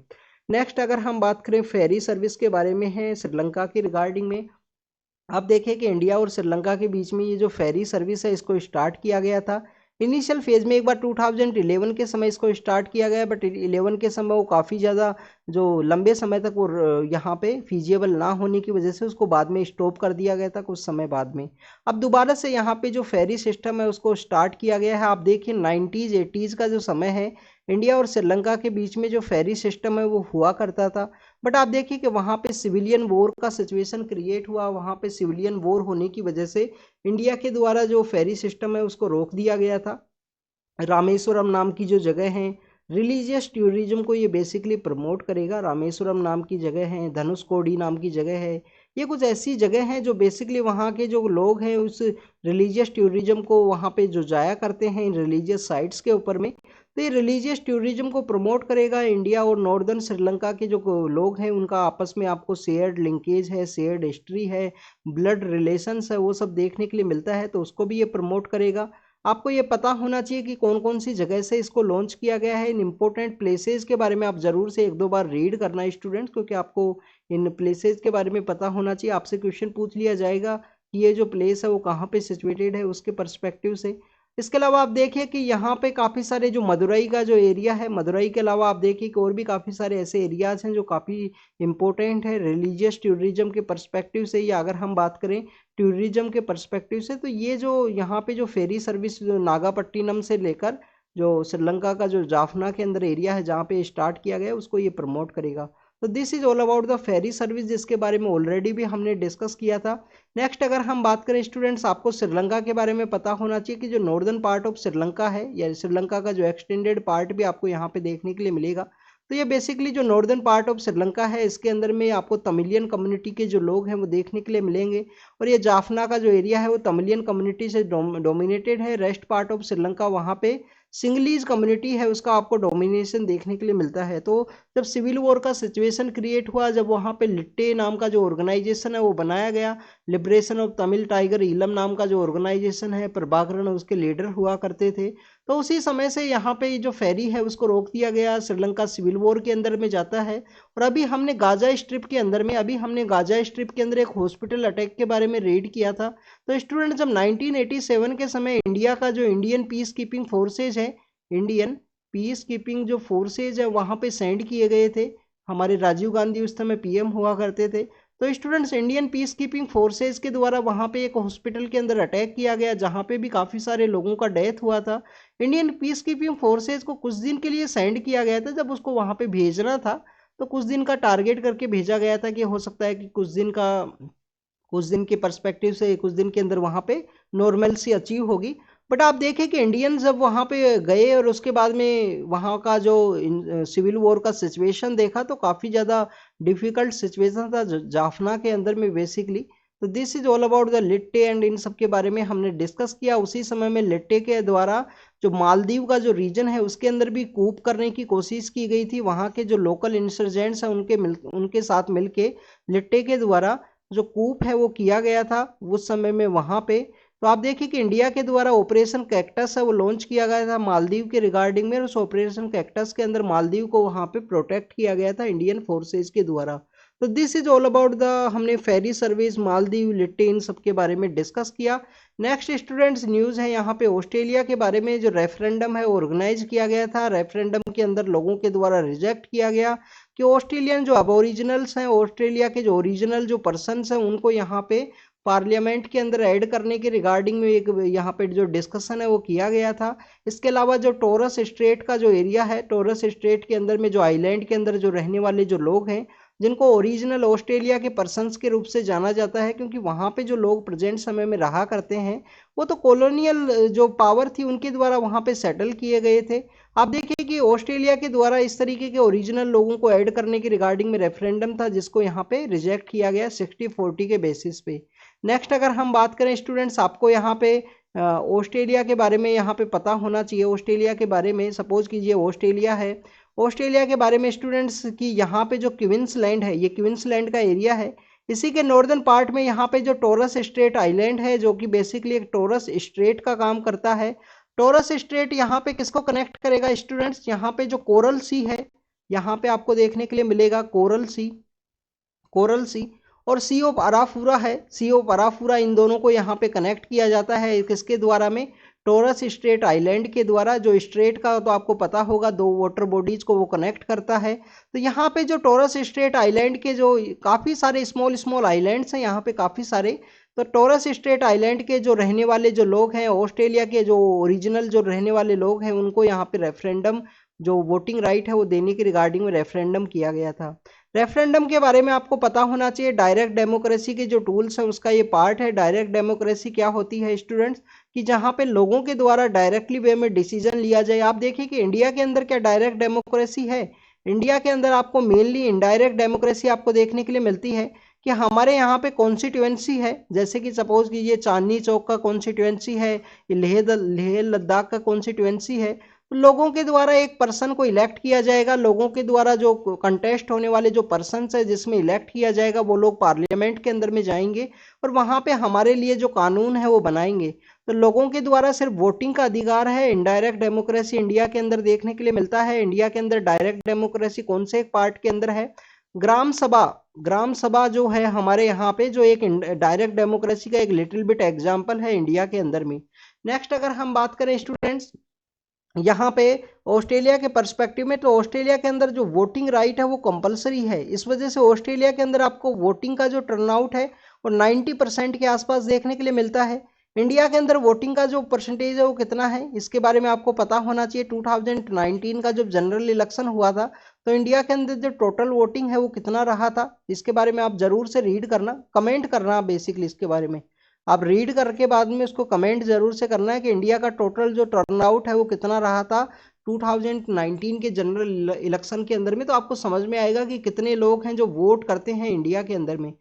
नेक्स्ट अगर हम बात करें फेरी सर्विस के बारे में है श्रीलंका के रिगार्डिंग में, आप देखें कि इंडिया और श्रीलंका के बीच में ये जो फेरी सर्विस है इसको स्टार्ट किया गया था। इनिशियल फेज में एक बार 2011 के समय इसको स्टार्ट किया गया, बट 11 के समय वो काफ़ी ज़्यादा जो लंबे समय तक वो यहाँ पे फीजिएबल ना होने की वजह से उसको बाद में स्टॉप कर दिया गया था कुछ समय बाद में। अब दोबारा से यहाँ पे जो फेरी सिस्टम है उसको स्टार्ट किया गया है। आप देखिए 90s 80s का जो समय है, इंडिया और श्रीलंका के बीच में जो फेरी सिस्टम है वो हुआ करता था। बट आप देखिए कि वहाँ पे सिविलियन वॉर का सिचुएशन क्रिएट हुआ। वहाँ पे सिविलियन वॉर होने की वजह से इंडिया के द्वारा जो फेरी सिस्टम है उसको रोक दिया गया था। रामेश्वरम नाम की जो जगह है, रिलीजियस टूरिज्म को ये बेसिकली प्रमोट करेगा। रामेश्वरम नाम की जगह है, धनुषकोडी नाम की जगह है, ये कुछ ऐसी जगह हैं जो बेसिकली वहाँ के जो लोग हैं उस रिलीजियस टूरिज्म को वहाँ पे जो जाया करते हैं इन रिलीजियस साइट्स के ऊपर में, तो ये रिलीजियस टूरिज्म को प्रमोट करेगा। इंडिया और नॉर्दर्न श्रीलंका के जो लोग हैं उनका आपस में आपको शेयर्ड लिंकेज है, शेयर्ड हिस्ट्री है, ब्लड रिलेशंस है, वो सब देखने के लिए मिलता है, तो उसको भी ये प्रमोट करेगा। आपको ये पता होना चाहिए कि कौन कौन सी जगह से इसको लॉन्च किया गया है। इन इम्पोर्टेंट प्लेसेस के बारे में आप ज़रूर से एक दो बार रीड करना स्टूडेंट्स, क्योंकि आपको इन प्लेसेस के बारे में पता होना चाहिए। आपसे क्वेश्चन पूछ लिया जाएगा कि ये जो प्लेस है वो कहाँ पे सिचुएटेड है उसके पर्सपेक्टिव से। इसके अलावा आप देखिए कि यहाँ पे काफ़ी सारे जो मदुरई का जो एरिया है, मदुरई के अलावा आप देखिए कि और भी काफ़ी सारे ऐसे एरियाज हैं जो काफ़ी इंपॉर्टेंट है रिलीजियस टूरिज्म के पर्सपेक्टिव से, या अगर हम बात करें टूरिज्म के पर्सपेक्टिव से, तो ये जो यहाँ पे जो फेरी सर्विस जो नागापट्टिनम से लेकर जो श्रीलंका का जो जाफना के अंदर एरिया है जहाँ पे स्टार्ट किया गया उसको ये प्रमोट करेगा। तो this is all about the ferry service, जिसके बारे में ऑलरेडी भी हमने डिस्कस किया था। नेक्स्ट अगर हम बात करें स्टूडेंट्स, आपको श्रीलंका के बारे में पता होना चाहिए कि जो नॉर्दर्न पार्ट ऑफ श्रीलंका है या श्रीलंका का जो एक्सटेंडेड पार्ट भी आपको यहाँ पे देखने के लिए मिलेगा। तो ये बेसिकली जो नॉर्दर्न पार्ट ऑफ श्रीलंका है इसके अंदर में आपको तमिलियन कम्युनिटी के जो लोग हैं वो देखने के लिए मिलेंगे। और ये जाफना का जो एरिया है वो तमिलियन कम्युनिटी से डोमिनेटेड है। रेस्ट पार्ट ऑफ श्रीलंका वहाँ पे सिंगलीज कम्युनिटी है, उसका आपको डोमिनेशन देखने के लिए मिलता है। तो जब सिविल वॉर का सिचुएशन क्रिएट हुआ, जब वहाँ पे लिट्टे नाम का जो ऑर्गेनाइजेशन है वो बनाया गया, liberation of Tamil tiger Eelam नाम का जो ऑर्गेनाइजेशन है, प्रभाकरण उसके लीडर हुआ करते थे। तो उसी समय से यहाँ पे जो फेरी है उसको रोक दिया गया, श्रीलंका सिविल वॉर के अंदर में जाता है। और अभी हमने गाजा स्ट्रिप के अंदर एक हॉस्पिटल अटैक के बारे में रीड किया था। तो स्टूडेंट जब 1987 के समय इंडिया का जो इंडियन पीस कीपिंग फोर्सेज है, इंडियन पीस कीपिंग जो फोर्सेज है वहाँ पे सेंड किए गए थे, हमारे राजीव गांधी उस समय पीएम हुआ करते थे। तो students Indian peace keeping forces के द्वारा वहाँ पे एक हॉस्पिटल के अंदर अटैक किया गया, जहाँ पे भी काफ़ी सारे लोगों का डेथ हुआ था। इंडियन पीस कीपिंग फोर्सेज को कुछ दिन के लिए सेंड किया गया था, जब उसको वहाँ पे भेजना था तो कुछ दिन का टारगेट करके भेजा गया था कि हो सकता है कि कुछ दिन के पर्सपेक्टिव से कुछ दिन के अंदर वहाँ पे नॉर्मलसी अचीव होगी। बट आप देखें कि इंडियंस जब वहाँ पे गए और उसके बाद में वहाँ का जो सिविल वॉर का सिचुएशन देखा तो काफ़ी ज़्यादा डिफिकल्ट सिचुएशन था जाफना के अंदर में बेसिकली। तो this is all about the LTTE and in सब के बारे में हमने डिस्कस किया। उसी समय में लिट्टे के द्वारा जो मालदीव का जो रीजन है उसके अंदर भी कूप करने की कोशिश की गई थी। वहाँ के जो लोकल इंसर्जेंट्स हैं उनके साथ मिलके लिट्टे के द्वारा जो कूप है वो किया गया था उस समय में वहाँ पे। तो आप देखिए कि इंडिया के द्वारा ऑपरेशन कैक्टस है वो लॉन्च किया गया था मालदीव के रिगार्डिंग में। उस ऑपरेशन कैक्टस के अंदर मालदीव को वहाँ पे प्रोटेक्ट किया गया था इंडियन फोर्सेज के द्वारा। तो this is all about the हमने फेरी सर्विस, मालदीव, लिट्टे इन सब के बारे में डिस्कस किया। नेक्स्ट स्टूडेंट्स न्यूज़ है यहाँ पे ऑस्ट्रेलिया के बारे में। जो रेफरेंडम है ऑर्गेनाइज किया गया था, रेफरेंडम के अंदर लोगों के द्वारा रिजेक्ट किया गया कि ऑस्ट्रेलियन जो अबोरिजिनल्स हैं, ऑस्ट्रेलिया के जो ओरिजिनल जो पर्सनस हैं उनको यहाँ पे पार्लियामेंट के अंदर ऐड करने के रिगार्डिंग में एक यहाँ पे जो डिस्कशन है वो किया गया था। इसके अलावा जो टोरस स्ट्रेट का जो एरिया है, टोरस स्ट्रेट के अंदर में जो आइलैंड के अंदर जो रहने वाले जो लोग हैं जिनको ओरिजिनल ऑस्ट्रेलिया के पर्सन्स के रूप से जाना जाता है, क्योंकि वहाँ पे जो लोग प्रेजेंट समय में रहा करते हैं वो तो कॉलोनियल जो पावर थी उनके द्वारा वहाँ पे सेटल किए गए थे। आप देखिए कि ऑस्ट्रेलिया के द्वारा इस तरीके के ओरिजिनल लोगों को ऐड करने के रिगार्डिंग में रेफरेंडम था जिसको यहाँ पे रिजेक्ट किया गया 60-40 के बेसिस पे। नेक्स्ट अगर हम बात करें स्टूडेंट्स, आपको यहाँ पे ऑस्ट्रेलिया के बारे में यहाँ पे पता होना चाहिए। ऑस्ट्रेलिया के बारे में सपोज कीजिए ऑस्ट्रेलिया है, ऑस्ट्रेलिया के बारे में स्टूडेंट्स की यहाँ पे जो क्वींसलैंड है, ये क्वींसलैंड का एरिया है। इसी के नॉर्दर्न पार्ट में यहाँ पे जो टोरस स्ट्रेट आइलैंड है जो कि बेसिकली एक टोरस स्ट्रेट का काम करता है। टोरस स्ट्रेट यहाँ पे किसको कनेक्ट करेगा स्टूडेंट्स, यहाँ पे जो कोरल सी है यहाँ पे आपको देखने के लिए मिलेगा कोरल सी और सी ऑफ अराफुरा है, सी ऑफ अराफुरा, इन दोनों को यहाँ पे कनेक्ट किया जाता है किसके द्वारा में, टोरस स्ट्रेट आइलैंड के द्वारा। जो स्ट्रेट का तो आपको पता होगा दो वाटर बॉडीज को वो कनेक्ट करता है। तो यहाँ पे जो टोरस स्ट्रेट आइलैंड के जो काफ़ी सारे स्मॉल आइलैंड्स हैं यहाँ पे काफ़ी सारे, तो टोरस स्ट्रेट आइलैंड के जो रहने वाले जो लोग हैं, ऑस्ट्रेलिया के जो ओरिजिनल जो रहने वाले लोग हैं उनको यहाँ पे रेफरेंडम जो वोटिंग राइट है वो देने के रिगार्डिंग में रेफरेंडम किया गया था। रेफरेंडम के बारे में आपको पता होना चाहिए, डायरेक्ट डेमोक्रेसी के जो टूल्स हैं उसका ये पार्ट है। डायरेक्ट डेमोक्रेसी क्या होती है स्टूडेंट्स, कि जहाँ पे लोगों के द्वारा डायरेक्टली वे में डिसीजन लिया जाए। आप देखिए कि इंडिया के अंदर क्या डायरेक्ट डेमोक्रेसी है, इंडिया के अंदर आपको मेनली इनडायरेक्ट डेमोक्रेसी आपको देखने के लिए मिलती है। कि हमारे यहाँ पे कॉन्स्टिट्यूएंसी है, जैसे कि सपोज कीजिए चांदनी चौक का कॉन्स्टिट्यूएंसी है, लेह लद्दाख का कॉन्स्टिट्यूएंसी है। तो लोगों के द्वारा एक पर्सन को इलेक्ट किया जाएगा, लोगों के द्वारा जो कंटेस्ट होने वाले जो पर्सन है जिसमें इलेक्ट किया जाएगा वो लोग पार्लियामेंट के अंदर में जाएंगे और वहाँ पे हमारे लिए जो कानून है वो बनाएंगे। तो लोगों के द्वारा सिर्फ वोटिंग का अधिकार है। इनडायरेक्ट डेमोक्रेसी इंडिया के अंदर देखने के लिए मिलता है। इंडिया के अंदर डायरेक्ट डेमोक्रेसी कौन से एक पार्ट के अंदर है, ग्राम सभा जो है हमारे यहाँ पे जो एक डायरेक्ट डेमोक्रेसी का एक लिटिल बिट एग्जाम्पल है इंडिया के अंदर में। नेक्स्ट अगर हम बात करें स्टूडेंट्स यहाँ पे ऑस्ट्रेलिया के पर्सपेक्टिव में, तो ऑस्ट्रेलिया के अंदर जो वोटिंग राइट है वो कंपलसरी है। इस वजह से ऑस्ट्रेलिया के अंदर आपको वोटिंग का जो टर्नआउट है वो 90% के आसपास देखने के लिए मिलता है। इंडिया के अंदर वोटिंग का जो परसेंटेज है वो कितना है इसके बारे में आपको पता होना चाहिए। 2019 का जब जनरल इलेक्शन हुआ था तो इंडिया के अंदर जो टोटल वोटिंग है वो कितना रहा था, इसके बारे में आप जरूर से रीड करना, कमेंट करना। बेसिकली इसके बारे में आप रीड करके बाद में उसको कमेंट जरूर से करना है कि इंडिया का टोटल जो टर्नआउट है वो कितना रहा था 2019 के जनरल इलेक्शन के अंदर में। तो आपको समझ में आएगा कि कितने लोग हैं जो वोट करते हैं इंडिया के अंदर में।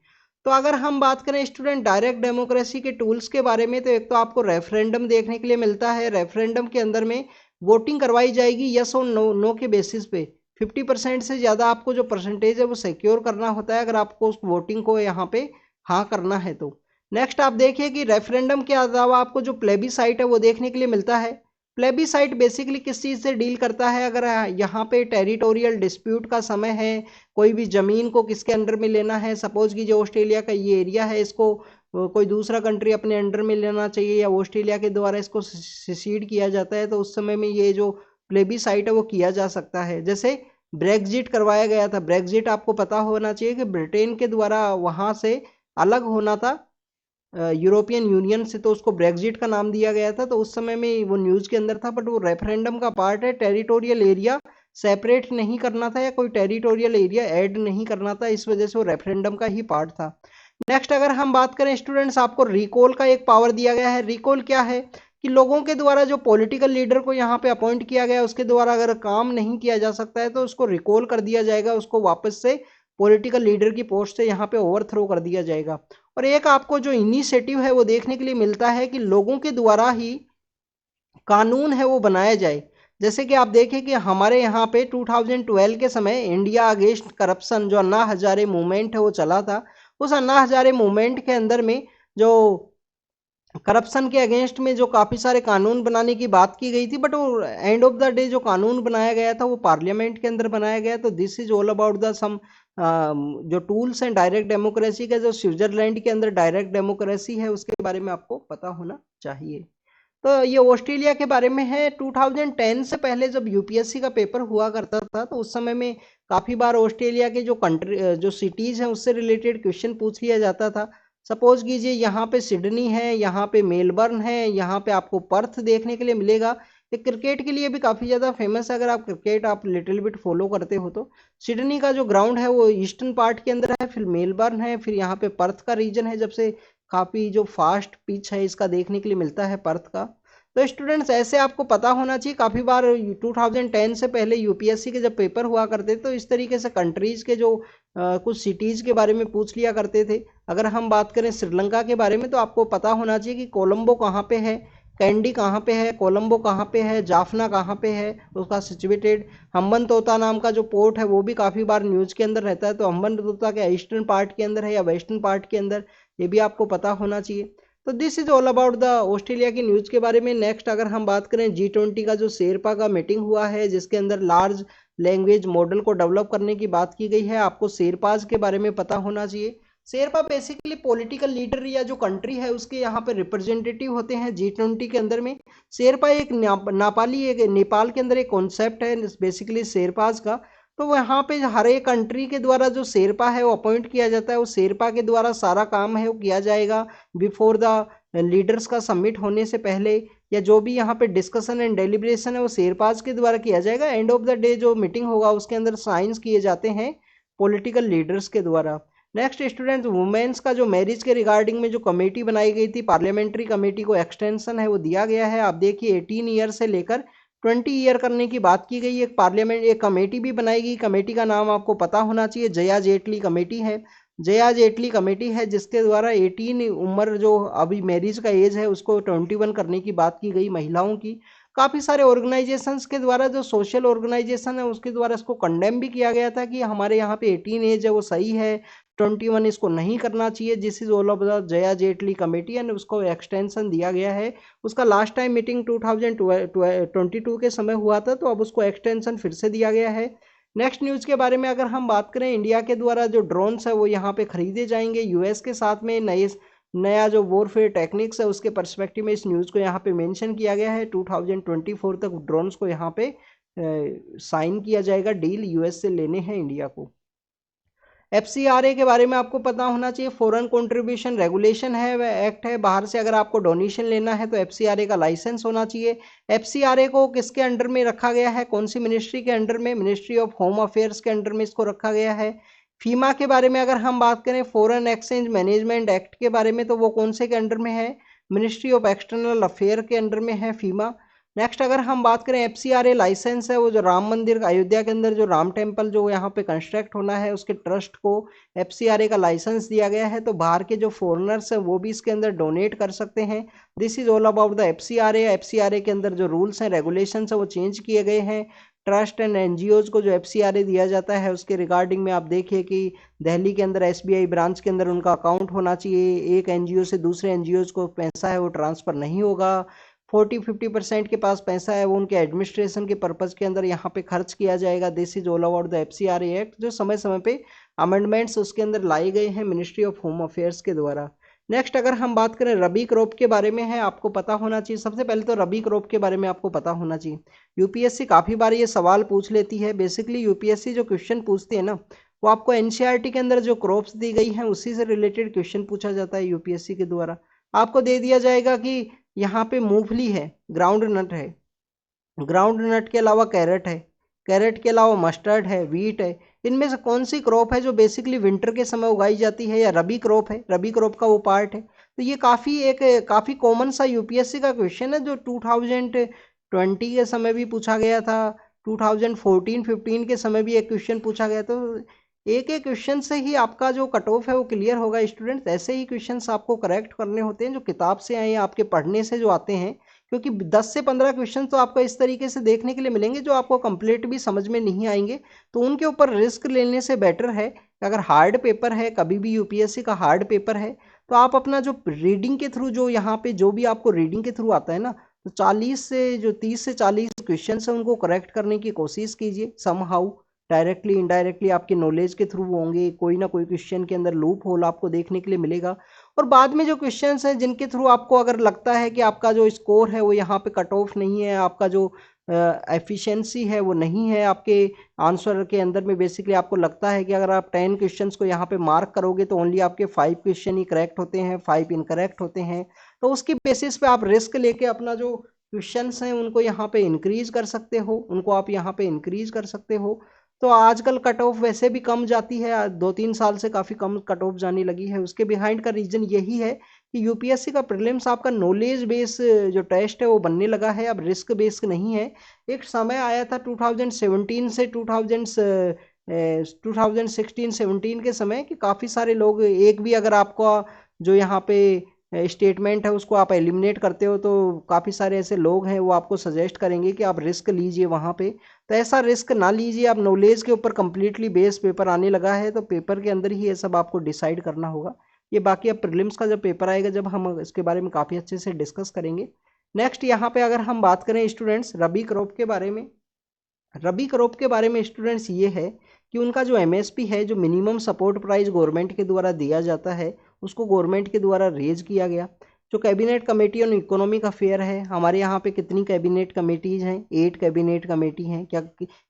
तो अगर हम बात करें स्टूडेंट डायरेक्ट डेमोक्रेसी के टूल्स के बारे में, तो एक तो आपको रेफरेंडम देखने के लिए मिलता है। रेफरेंडम के अंदर में वोटिंग करवाई जाएगी यस और नो के बेसिस पे। 50% से ज़्यादा आपको जो परसेंटेज है वो सिक्योर करना होता है अगर आपको उस वोटिंग को यहाँ पे हाँ करना है तो। नेक्स्ट आप देखिए कि रेफरेंडम के अलावा आपको जो प्लेबिसाइट है वो देखने के लिए मिलता है। प्लेबिसाइट बेसिकली किस चीज़ से डील करता है, अगर यहाँ पे टेरिटोरियल डिस्प्यूट का समय है, कोई भी ज़मीन को किसके अंडर में लेना है, सपोज कि जो ऑस्ट्रेलिया का ये एरिया है इसको कोई दूसरा कंट्री अपने अंडर में लेना चाहिए या ऑस्ट्रेलिया के द्वारा इसको सिसीड किया जाता है, तो उस समय में ये जो प्लेबिसाइट है वो किया जा सकता है। जैसे ब्रेग्जिट करवाया गया था, ब्रेग्जिट आपको पता होना चाहिए कि ब्रिटेन के द्वारा वहाँ से अलग होना था यूरोपियन यूनियन से, तो उसको ब्रेग्जिट का नाम दिया गया था। तो उस समय में वो न्यूज़ के अंदर था, बट वो रेफरेंडम का पार्ट है, टेरिटोरियल एरिया सेपरेट नहीं करना था या कोई टेरिटोरियल एरिया ऐड नहीं करना था, इस वजह से वो रेफरेंडम का ही पार्ट था। नेक्स्ट अगर हम बात करें स्टूडेंट्स, आपको रिकॉल का एक पावर दिया गया है। रिकॉल क्या है कि लोगों के द्वारा जो पॉलिटिकल लीडर को यहाँ पे अपॉइंट किया गया है उसके द्वारा अगर काम नहीं किया जा सकता है तो उसको रिकॉल कर दिया जाएगा, उसको वापस से पॉलिटिकल लीडर की पोस्ट से यहाँ पे ओवरथ्रो कर दिया जाएगा। और एक आपको जो इनिशिएटिव है वो देखने के लिए मिलता है कि लोगों के द्वारा ही कानून है वो बनाया जाए। जैसे कि आप देखें कि हमारे यहाँ पे 2012 के समय इंडिया अगेंस्ट करप्शन जो अन्ना हजारे मूवमेंट है वो चला था। उस अन्ना हजारे मूवमेंट के अंदर में जो करप्शन के अगेंस्ट में जो काफ़ी सारे कानून बनाने की बात की गई थी, बट वो एंड ऑफ द डे जो कानून बनाया गया था वो पार्लियामेंट के अंदर बनाया गया। तो this is all about the some जो टूल्स एंड डायरेक्ट डेमोक्रेसी का, जो स्विट्जरलैंड के अंदर डायरेक्ट डेमोक्रेसी है उसके बारे में आपको पता होना चाहिए। तो ये ऑस्ट्रेलिया के बारे में है। 2010 से पहले जब यूपीएससी का पेपर हुआ करता था तो उस समय में काफ़ी बार ऑस्ट्रेलिया के जो कंट्री जो सिटीज़ हैं उससे रिलेटेड क्वेश्चन पूछ लिया जाता था। सपोज कीजिए यहाँ पे सिडनी है, यहाँ पे मेलबर्न है, यहाँ पे आपको पर्थ देखने के लिए मिलेगा। ये क्रिकेट के लिए भी काफ़ी ज़्यादा फेमस है, अगर आप क्रिकेट आप लिटिल बिट फॉलो करते हो तो। सिडनी का जो ग्राउंड है वो ईस्टर्न पार्ट के अंदर है, फिर मेलबर्न है, फिर यहाँ पे पर्थ का रीजन है, जब से काफ़ी जो फास्ट पिच है इसका देखने के लिए मिलता है पर्थ का। तो स्टूडेंट्स ऐसे आपको पता होना चाहिए, काफ़ी बार 2010 से पहले यूपीएससी के जब पेपर हुआ करते तो इस तरीके से कंट्रीज़ के जो कुछ सिटीज़ के बारे में पूछ लिया करते थे। अगर हम बात करें श्रीलंका के बारे में तो आपको पता होना चाहिए कि कोलंबो कहाँ पे है, कैंडी कहाँ पे है, कोलंबो कहाँ पे है, जाफना कहाँ पे है उसका सिचुएटेड। हम्बन तोता नाम का जो पोर्ट है वो भी काफ़ी बार न्यूज़ के अंदर रहता है। तो हम्बन तोता क्या ईस्टर्न पार्ट के अंदर है या वेस्टर्न पार्ट के अंदर, ये भी आपको पता होना चाहिए। तो this is all about the Australia की न्यूज़ के बारे में। नेक्स्ट अगर हम बात करें G20 का जो शेरपा का मीटिंग हुआ है जिसके अंदर लार्ज लैंग्वेज मॉडल को डेवलप करने की बात की गई है, आपको शेरपाज के बारे में पता होना चाहिए। शेरपा बेसिकली पॉलिटिकल लीडर या जो कंट्री है उसके यहाँ पे रिप्रेजेंटेटिव होते हैं G20 के अंदर में। शेरपा एक नेपाली एक नेपाल के अंदर एक कॉन्सेप्ट है बेसिकली शेरपाज का। तो वहाँ पे हर एक कंट्री के द्वारा जो शेरपा है वो अपॉइंट किया जाता है, वो शेरपा के द्वारा सारा काम है वो किया जाएगा बिफोर द लीडर्स का सबमिट होने से पहले, या जो भी यहाँ पे डिस्कशन एंड डेलिब्रेशन है वो शेरपाज के द्वारा किया जाएगा। एंड ऑफ द डे जो मीटिंग होगा उसके अंदर साइंस किए जाते हैं पॉलिटिकल लीडर्स के द्वारा। नेक्स्ट स्टूडेंट्स, वुमेन्स का जो मैरिज के रिगार्डिंग में जो कमेटी बनाई गई थी पार्लियामेंट्री कमेटी को एक्सटेंशन है वो दिया गया है। आप देखिए 18 ईयर से लेकर 20 ईयर करने की बात की गई। एक पार्लियामेंट एक कमेटी भी बनाई गई, कमेटी का नाम आपको पता होना चाहिए, जया जेटली कमेटी है। जया जेटली कमेटी है जिसके द्वारा 18 उम्र जो अभी मैरिज का एज है उसको 21 करने की बात की गई महिलाओं की। काफ़ी सारे ऑर्गेनाइजेशंस के द्वारा जो सोशल ऑर्गेनाइजेशन है उसके द्वारा इसको कंडेम भी किया गया था कि हमारे यहाँ पे 18 एज है वो सही है, 21 इसको नहीं करना चाहिए। जिस is all of the Jaya Jaitley committee and उसको एक्सटेंशन दिया गया है। उसका लास्ट टाइम मीटिंग 2022 के समय हुआ था, तो अब उसको एक्सटेंशन फिर से दिया गया है। नेक्स्ट न्यूज़ के बारे में अगर हम बात करें, इंडिया के द्वारा जो ड्रोन्स है वो यहाँ पे खरीदे जाएंगे यूएस के साथ में। नया जो वॉरफेयर टेक्निक्स है उसके पर्सपेक्टिव में इस न्यूज़ को यहाँ पे मेंशन किया गया है। 2024 तक ड्रोन्स को यहाँ पे साइन किया जाएगा, डील यूएस से लेने हैं इंडिया को। FCRA के बारे में आपको पता होना चाहिए, फॉरेन कंट्रीब्यूशन रेगुलेशन है, वह एक्ट है। बाहर से अगर आपको डोनेशन लेना है तो FCRA का लाइसेंस होना चाहिए। FCRA को किसके अंडर में रखा गया है, कौन सी मिनिस्ट्री के अंडर में, मिनिस्ट्री ऑफ होम अफेयर्स के अंडर में इसको रखा गया है। फीमा के बारे में अगर हम बात करें, फॉरेन एक्सचेंज मैनेजमेंट एक्ट के बारे में, तो वो कौन से के अंडर में है, मिनिस्ट्री ऑफ एक्सटर्नल अफेयर के अंडर में है फीमा। नेक्स्ट अगर हम बात करें FCRA लाइसेंस है, वो जो राम मंदिर अयोध्या के अंदर जो राम टेम्पल जो यहाँ पे कंस्ट्रक्ट होना है उसके ट्रस्ट को FCRA का लाइसेंस दिया गया है। तो बाहर के जो फॉरेनर्स हैं वो भी इसके अंदर डोनेट कर सकते हैं। This is all about the FCRA। FCRA के अंदर जो रूल्स हैं रेगुलेशंस है वो चेंज किए गए हैं। ट्रस्ट एंड NGOज को जो FCRA दिया जाता है उसके रिगार्डिंग में आप देखिए कि दिल्ली के अंदर SBI ब्रांच के अंदर उनका अकाउंट होना चाहिए। एक NGO से दूसरे NGOज को पैसा है वो ट्रांसफ़र नहीं होगा। 40-50% के पास पैसा है वो उनके एडमिनिस्ट्रेशन के पर्पज़ के अंदर यहाँ पे खर्च किया जाएगा। This is all about the FCRA act, जो समय समय पे अमेंडमेंट्स उसके अंदर लाए गए हैं मिनिस्ट्री ऑफ होम अफेयर्स के द्वारा। नेक्स्ट अगर हम बात करें रबी क्रॉप के बारे में है, आपको पता होना चाहिए। सबसे पहले तो रबी क्रॉप के बारे में आपको पता होना चाहिए। यूपीएससी काफ़ी बार ये सवाल पूछ लेती है। बेसिकली यूपीएससी जो क्वेश्चन पूछती है ना, वो आपको एनसीईआरटी के अंदर जो क्रॉप्स दी गई हैं उसी से रिलेटेड क्वेश्चन पूछा जाता है यूपीएससी के द्वारा। आपको दे दिया जाएगा कि यहाँ पे मूंगफली है, ग्राउंड नट है, ग्राउंड नट के अलावा कैरेट है, कैरेट के अलावा मस्टर्ड है, वीट है। इनमें से कौन सी क्रॉप है जो बेसिकली विंटर के समय उगाई जाती है, या रबी क्रॉप है, रबी क्रॉप का वो पार्ट है। तो ये काफ़ी कॉमन सा यूपीएससी का क्वेश्चन है, जो 2020 के समय भी पूछा गया था, 2014-15 के समय भी एक क्वेश्चन पूछा गया। तो एक एक क्वेश्चन से ही आपका जो कट ऑफ है वो क्लियर होगा स्टूडेंट्स। ऐसे ही क्वेश्चंस आपको करेक्ट करने होते हैं जो किताब से आए या आपके पढ़ने से जो आते हैं, क्योंकि 10 से 15 क्वेश्चन तो आपको इस तरीके से देखने के लिए मिलेंगे जो आपको कंप्लीट भी समझ में नहीं आएंगे। तो उनके ऊपर रिस्क लेने से बेटर है कि अगर हार्ड पेपर है, कभी भी यूपीएससी का हार्ड पेपर है, तो आप अपना जो रीडिंग के थ्रू, जो यहाँ पे जो भी आपको रीडिंग के थ्रू आता है ना, तो 30 से 40 क्वेश्चन है उनको करेक्ट करने की कोशिश कीजिए। समहाउ डायरेक्टली इनडायरेक्टली आपके नॉलेज के थ्रू होंगे, कोई ना कोई क्वेश्चन के अंदर लूप होल आपको देखने के लिए मिलेगा। और बाद में जो क्वेश्चंस हैं जिनके थ्रू आपको अगर लगता है कि आपका जो स्कोर है वो यहाँ पे कट ऑफ नहीं है, आपका जो एफिशिएंसी है वो नहीं है आपके आंसर के अंदर में, बेसिकली आपको लगता है कि अगर आप 10 क्वेश्चंस को यहाँ पे मार्क करोगे तो ओनली आपके 5 क्वेश्चन ही करेक्ट होते हैं, 5 इनकरेक्ट होते हैं, तो उसकी बेसिस पे आप रिस्क लेके अपना जो क्वेश्चंस हैं उनको यहाँ पे इंक्रीज कर सकते हो, उनको आप यहाँ पे इंक्रीज कर सकते हो। तो आजकल कट ऑफ वैसे भी कम जाती है, 2-3 साल से काफ़ी कम कट ऑफ जाने लगी है। उसके बिहाइंड का रीज़न यही है कि यूपीएससी का प्रीलिम्स आपका नॉलेज बेस जो टेस्ट है वो बनने लगा है, अब रिस्क बेस्ड नहीं है। एक समय आया था 2017 से 2016-17 के समय कि काफ़ी सारे लोग, एक भी अगर आपका जो यहाँ पे स्टेटमेंट है उसको आप एलिमिनेट करते हो तो काफ़ी सारे ऐसे लोग हैं वो आपको सजेस्ट करेंगे कि आप रिस्क लीजिए वहाँ पे। तो ऐसा रिस्क ना लीजिए, आप नॉलेज के ऊपर कम्प्लीटली बेस पेपर आने लगा है, तो पेपर के अंदर ही ये सब आपको डिसाइड करना होगा। ये बाकी अब प्रीलिम्स का जब पेपर आएगा जब हम इसके बारे में काफ़ी अच्छे से डिस्कस करेंगे। नेक्स्ट यहाँ पे अगर हम बात करें स्टूडेंट्स रबी क्रॉप के बारे में, रबी क्रॉप के बारे में स्टूडेंट्स ये है कि उनका जो एमएसपी है, जो मिनिमम सपोर्ट प्राइस गवर्नमेंट के द्वारा दिया जाता है, उसको गवर्नमेंट के द्वारा रेज किया गया। जो cabinet committee on economic affair है, हमारे यहाँ पे कितनी कैबिनेट कमेटीज हैं? 8 कैबिनेट कमेटी हैं। क्या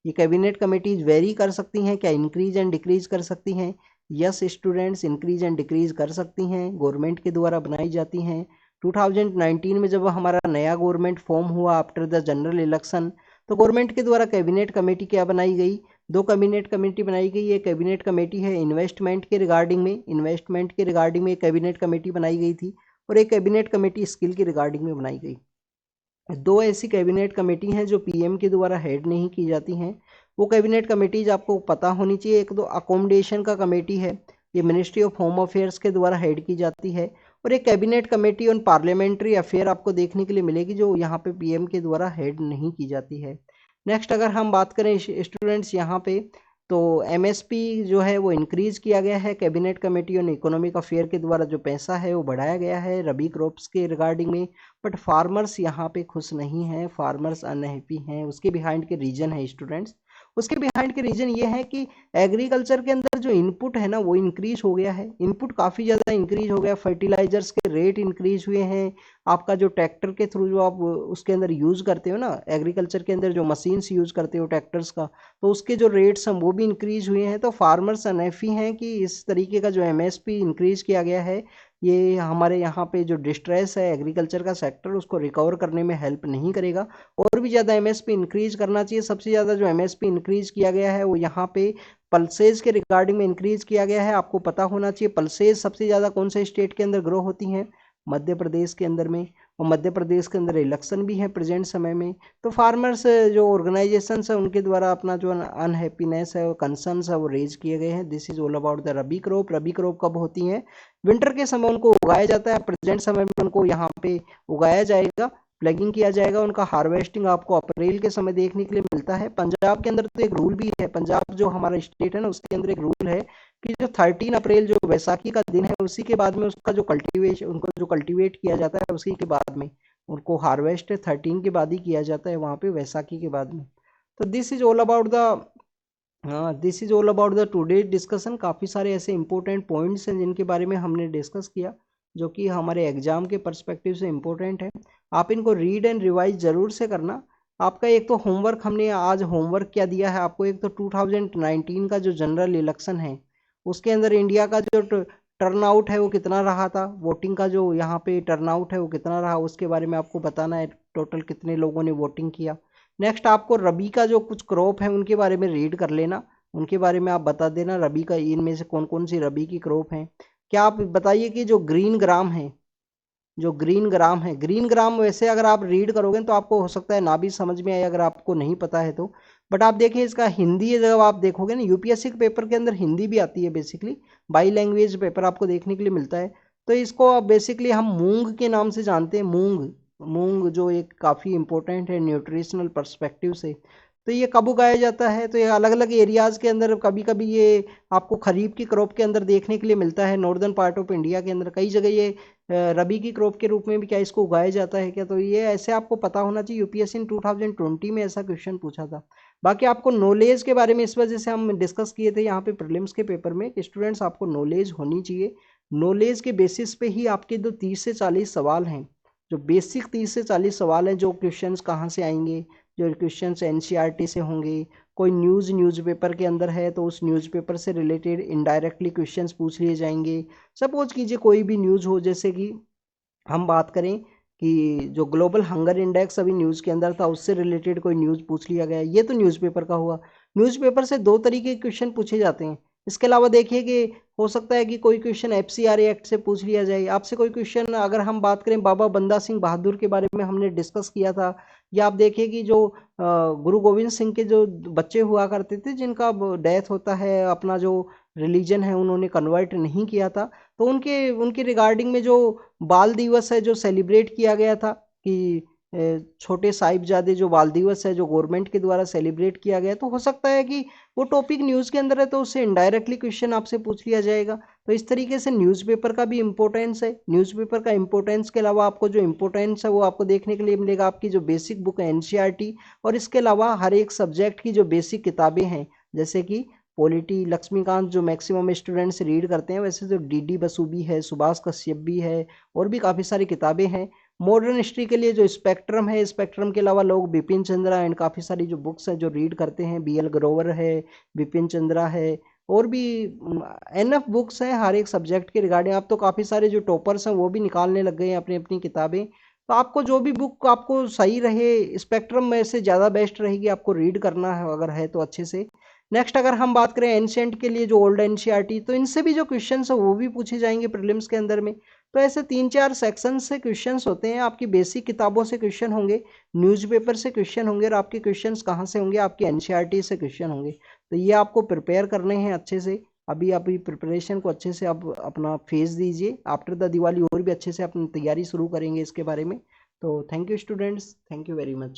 ये कैबिनेट कमेटीज वेरी कर सकती हैं? क्या इंक्रीज एंड डिक्रीज कर सकती हैं? Yes students, increase and decrease कर सकती हैं, गवर्नमेंट के द्वारा बनाई जाती हैं। 2019 में जब हमारा नया गवर्नमेंट फॉर्म हुआ आफ्टर द जनरल इलेक्शन, तो गवर्नमेंट के द्वारा कैबिनेट कमेटी क्या बनाई गई? 2 कैबिनेट कमेटी बनाई गई। एक कैबिनेट कमेटी है इन्वेस्टमेंट के रिगार्डिंग में, इन्वेस्टमेंट के रिगार्डिंग में एक कैबिनेट कमेटी बनाई गई थी, और एक कैबिनेट कमेटी स्किल के रिगार्डिंग में बनाई गई। 2 ऐसी कैबिनेट कमेटी हैं जो पीएम के द्वारा हेड नहीं की जाती हैं। वो कैबिनेट कमेटीज आपको पता होनी चाहिए। एक तो अकोमोडेशन का कमेटी है, ये मिनिस्ट्री ऑफ होम अफेयर्स के द्वारा हेड की जाती है, और एक cabinet committee on parliamentary affair आपको देखने के लिए मिलेगी जो यहाँ पे पीएम के द्वारा हेड नहीं की जाती है। नेक्स्ट अगर हम बात करें स्टूडेंट्स यहाँ पे, तो एमएसपी जो है वो इंक्रीज किया गया है, cabinet committee on economic affair के द्वारा जो पैसा है वो बढ़ाया गया है रबी क्रॉप्स के रिगार्डिंग में। बट फार्मर्स यहाँ पे खुश नहीं हैं, फार्मर्स अनहैप्पी हैं। उसके बिहाइंड के रीजन है स्टूडेंट्स, उसके बिहाइंड के रीजन ये है कि एग्रीकल्चर के अंदर जो इनपुट है ना वो इंक्रीज हो गया है, इनपुट काफ़ी ज़्यादा इंक्रीज हो गया, फर्टिलाइजर्स के रेट इंक्रीज हुए हैं, आपका जो ट्रैक्टर के थ्रू जो आप उसके अंदर यूज़ करते हो ना, एग्रीकल्चर के अंदर जो मशीन्स यूज़ करते हो ट्रैक्टर्स का, तो उसके जो रेट्स हैं वो भी इंक्रीज हुए हैं। तो फार्मर्स अनहैप्पी हैं कि इस तरीके का जो एमएसपी इंक्रीज किया गया है, ये हमारे यहाँ पे जो डिस्ट्रेस है एग्रीकल्चर का सेक्टर उसको रिकवर करने में हेल्प नहीं करेगा। और भी ज़्यादा एमएसपी इंक्रीज करना चाहिए। सबसे ज़्यादा जो एमएसपी इंक्रीज किया गया है वो यहाँ पे पल्सेज के रिगार्डिंग में इंक्रीज किया गया है। आपको पता होना चाहिए पल्सेज सबसे ज़्यादा कौन से स्टेट के अंदर ग्रो होती हैं? मध्य प्रदेश के अंदर में, और मध्य प्रदेश के अंदर इलेक्शन भी है प्रेजेंट समय में। तो फार्मर्स जो ऑर्गेनाइजेशंस है उनके द्वारा अपना जो अनहैप्पीनेस है, कंसर्न्स है वो रेज किए गए हैं। This is all about the rabi crop. Rabi crop कब होती हैं? विंटर के समय उनको उगाया जाता है, प्रेजेंट समय में उनको यहाँ पे उगाया जाएगा, प्लगिंग किया जाएगा। उनका हार्वेस्टिंग आपको अप्रैल के समय देखने के लिए मिलता है। पंजाब के अंदर तो एक रूल भी है, पंजाब जो हमारा स्टेट है ना उसके अंदर एक रूल है कि जो 13 अप्रैल जो वैसाखी का दिन है उसी के बाद में उसका जो कल्टीवेशन, उनको जो कल्टीवेट किया जाता है उसी के बाद में उनको हार्वेस्ट 13 के बाद ही किया जाता है वहाँ पे, वैसाखी के बाद में। तो this is all about the today discussion. काफ़ी सारे ऐसे इंपॉर्टेंट पॉइंट्स हैं जिनके बारे में हमने डिस्कस किया, जो कि हमारे एग्जाम के पर्सपेक्टिव से इम्पोर्टेंट है। आप इनको रीड एंड रिवाइज ज़रूर से करना। आपका एक तो होमवर्क, हमने आज होमवर्क क्या दिया है आपको, एक तो 2019 का जो जनरल इलेक्शन है उसके अंदर इंडिया का जो टर्नआउट है वो कितना रहा था, वोटिंग का जो यहाँ पे टर्नआउट है वो कितना रहा, उसके बारे में आपको बताना है, टोटल कितने लोगों ने वोटिंग किया। नेक्स्ट आपको रबी का जो कुछ क्रॉप है उनके बारे में रीड कर लेना, उनके बारे में आप बता देना रबी का इनमें से कौन कौन सी रबी की क्रॉप है। क्या आप बताइए कि जो ग्रीन ग्राम है, ग्रीन ग्राम वैसे अगर आप रीड करोगे तो आपको हो सकता है ना भी समझ में आए अगर आपको नहीं पता है तो, बट आप देखिए इसका हिंदी जब आप देखोगे ना, यूपीएससी के पेपर के अंदर हिंदी भी आती है, बेसिकली बाई लैंग्वेज पेपर आपको देखने के लिए मिलता है। तो इसको बेसिकली हम मूंग के नाम से जानते हैं, मूंग। मूंग जो एक काफ़ी इंपॉर्टेंट है न्यूट्रिशनल पर्सपेक्टिव से। तो ये कब उगाया जाता है, तो ये अलग अलग एरियाज़ के अंदर, कभी कभी ये आपको खरीफ की क्रॉप के अंदर देखने के लिए मिलता है, नॉर्दर्न पार्ट ऑफ इंडिया के अंदर कई जगह ये रबी की क्रॉप के रूप में भी क्या इसको उगाया जाता है क्या, तो ये ऐसे आपको पता होना चाहिए। यूपीएससी ने 2020 में ऐसा क्वेश्चन पूछा था। बाकी आपको नॉलेज के बारे में इस वजह से हम डिस्कस किए थे यहाँ पे प्रीलिम्स के पेपर में, स्टूडेंट्स आपको नॉलेज होनी चाहिए। नॉलेज के बेसिस पे ही आपके जो 30 से 40 सवाल हैं, जो बेसिक 30 से 40 सवाल हैं, जो क्वेश्चंस कहाँ से आएंगे, जो क्वेश्चंस एनसीईआरटी से होंगे, कोई न्यूज़पेपर के अंदर है तो उस न्यूज़पेपर से रिलेटेड इनडायरेक्टली क्वेश्चंस पूछ लिए जाएंगे। सपोज कीजिए कोई भी न्यूज़ हो, जैसे कि हम बात करें कि जो ग्लोबल हंगर इंडेक्स अभी न्यूज़ के अंदर था उससे रिलेटेड कोई न्यूज़ पूछ लिया गया, ये तो न्यूज़पेपर का हुआ। न्यूज़पेपर से दो तरीके के क्वेश्चन पूछे जाते हैं। इसके अलावा देखिए कि हो सकता है कि कोई क्वेश्चन एफसीआरए एक्ट से पूछ लिया जाए आपसे, कोई क्वेश्चन अगर हम बात करें बाबा बंदा सिंह बहादुर के बारे में हमने डिस्कस किया था, या आप देखिए कि जो गुरु गोविंद सिंह के जो बच्चे हुआ करते थे जिनका डेथ होता है, अपना जो रिलीजन है उन्होंने कन्वर्ट नहीं किया था, तो उनके उनके रिगार्डिंग में जो बाल दिवस है जो सेलिब्रेट किया गया था कि छोटे साहिबजादे, जो बाल दिवस है जो गवर्नमेंट के द्वारा सेलिब्रेट किया गया, तो हो सकता है कि वो टॉपिक न्यूज़ के अंदर है तो उससे इनडायरेक्टली क्वेश्चन आपसे पूछ लिया जाएगा। तो इस तरीके से न्यूज़पेपर का भी इम्पोर्टेंस है। न्यूज़पेपर का इम्पोर्टेंस के अलावा आपको जो इम्पोर्टेंस है वो आपको देखने के लिए मिलेगा आपकी जो बेसिक बुक है एनसीईआरटी, और इसके अलावा हर एक सब्जेक्ट की जो बेसिक किताबें हैं, जैसे कि पॉलिटी लक्ष्मीकांत जो मैक्सिमम स्टूडेंट्स रीड करते हैं, वैसे जो डीडी बसु भी है, सुभाष कश्यप भी है, और भी काफ़ी सारी किताबें हैं। मॉडर्न हिस्ट्री के लिए जो स्पेक्ट्रम है, स्पेक्ट्रम के अलावा लोग बिपिन चंद्रा एंड काफ़ी सारी जो बुक्स हैं जो रीड करते हैं, बीएल ग्रोवर है, बिपिन चंद्रा है, और भी एनएफ बुक्स हैं हर एक सब्जेक्ट के रिगार्डिंग। आप तो काफ़ी सारे जो टॉपर्स हैं वो भी निकालने लग गए हैं अपनी अपनी किताबें। तो आपको जो भी बुक आपको सही रहे, स्पेक्ट्रम में से ज़्यादा बेस्ट रहेगी, आपको रीड करना है अगर है तो अच्छे से। नेक्स्ट अगर हम बात करें एंशिएंट के लिए जो ओल्ड एनसीईआरटी, तो इनसे भी जो क्वेश्चंस है वो भी पूछे जाएंगे प्रीलिम्स के अंदर में। तो ऐसे 3-4 सेक्शन से क्वेश्चंस होते हैं, आपकी बेसिक किताबों से क्वेश्चन होंगे, न्यूज़पेपर से क्वेश्चन होंगे, और आपके क्वेश्चंस कहाँ से होंगे, आपकी एनसीईआरटी से क्वेश्चन होंगे। तो ये आपको प्रिपेयर करने हैं अच्छे से। अभी प्रिपरेशन को अच्छे से आप अपना फेज दीजिए, आफ्टर द दिवाली और भी अच्छे से अपनी तैयारी शुरू करेंगे इसके बारे में। तो thank you students, thank you very much.